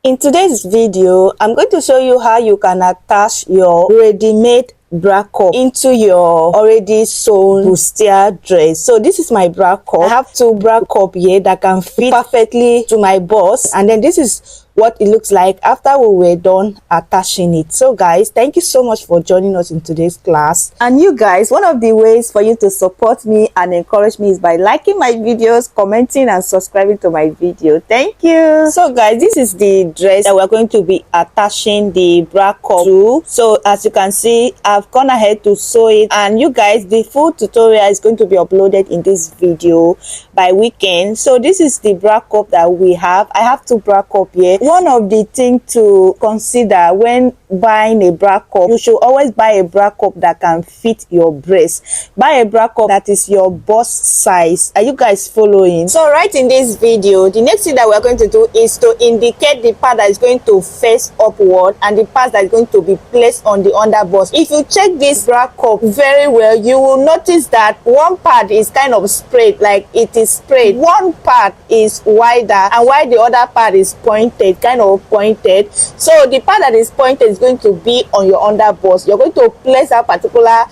In today's video, I'm going to show you how you can attach your ready-made bra cup into your already sewn bustier dress. So this is my bra cup. I have two bra cup here that can fit perfectly to my bust, and then this is what it looks like after we were done attaching it. So guys, thank you so much for joining us in today's class. And you guys, one of the ways for you to support me and encourage me is by liking my videos, commenting and subscribing to my video. Thank you. So guys, this is the dress that we're going to be attaching the bra cup to. So as you can see, I've gone ahead to sew it, and you guys, the full tutorial is going to be uploaded in this video by weekend. So this is the bra cup that we have. I have two bra cup here. One of the things to consider when buying a bra cup, you should always buy a bra cup that can fit your breast. Buy a bra cup that is your bust size. Are you guys following? So right in this video, the next thing that we're going to do is to indicate the part that is going to face upward and the part that is going to be placed on the under bust. If you check this bra cup very well, you will notice that one part is kind of sprayed, like it is sprayed. One part is wider, and while the other part is pointed, kind of pointed. So the part that is pointed is going to be on your under bust. You're going to place that particular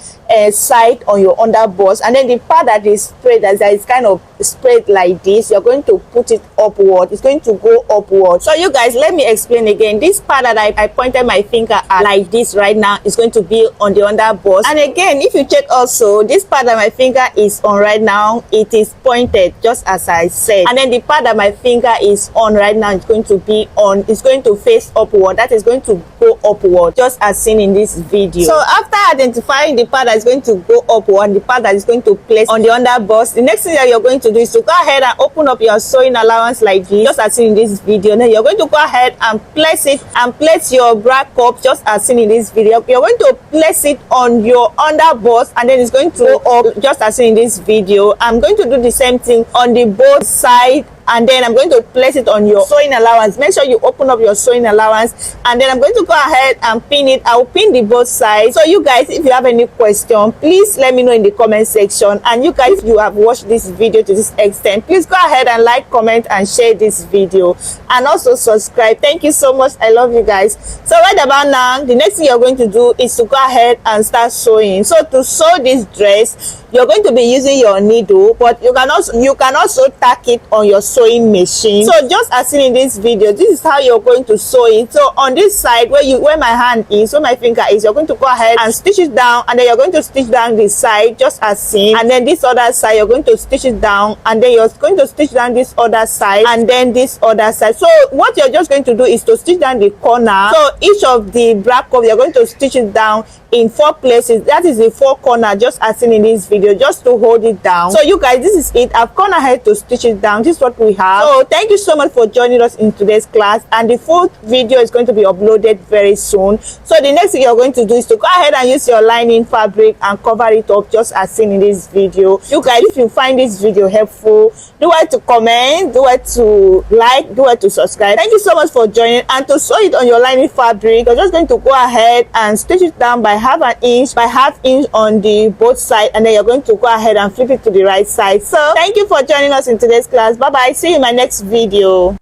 side on your under bust, and then the part that is sprayed, that is kind of spread like this, you're going to put it upward. It's going to go upward. So you guys, let me explain again. This part that I pointed my finger at like this right now is going to be on the under bust, and again, if you check also, this part that my finger is on right now, it is pointed just as I said, and then the part that my finger is on right now is going to be on, it's going to face upward. That is going to go upward just as seen in this video. So after identifying the part that is going to go upward, the part that is going to place on the under bust, the next thing that you're going to do is to go ahead and open up your sewing allowance like this, just as seen in this video. Then you're going to go ahead and place it, and place your bra cup just as seen in this video. You're going to place it on your under bust, and then it's going to go up just as seen in this video. I'm going to do the same thing on the both side, and then I'm going to place it on your sewing allowance. Make sure you open up your sewing allowance, and then I'm going to go ahead and pin it. I'll pin the both sides. So you guys, if you have any question, please let me know in the comment section. And you guys, if you have watched this video to this extent, please go ahead and like, comment and share this video, and also subscribe. Thank you so much. I love you guys. So right about now, the next thing you're going to do is to go ahead and start sewing. So to sew this dress, you're going to be using your needle, but you can also tack it on your sewing machine. So just as seen in this video, this is how you're going to sew it. So on this side where my hand is, where my finger is, you're going to go ahead and stitch it down, and then you're going to stitch down this side just as seen, and then this other side you're going to stitch it down, and then you're going to stitch down this other side, and then this other side. So what you're just going to do is to stitch down the corner. So each of the bra cup, you're going to stitch it down in 4 places. That is the 4 corner just as seen in this video, just to hold it down. So you guys, this is it. I've gone ahead to stitch it down. This is what we have. So thank you so much for joining us in today's class, and the full video is going to be uploaded very soon. So the next thing you're going to do is to go ahead and use your lining fabric and cover it up just as seen in this video. You guys, if you find this video helpful, do it to comment, do it to like, do it to subscribe. Thank you so much for joining. And to sew it on your lining fabric, you're just going to go ahead and stitch it down by half inch on the both side, and then you're going to go ahead and flip it to the right side. So thank you for joining us in today's class. Bye bye. See you in my next video.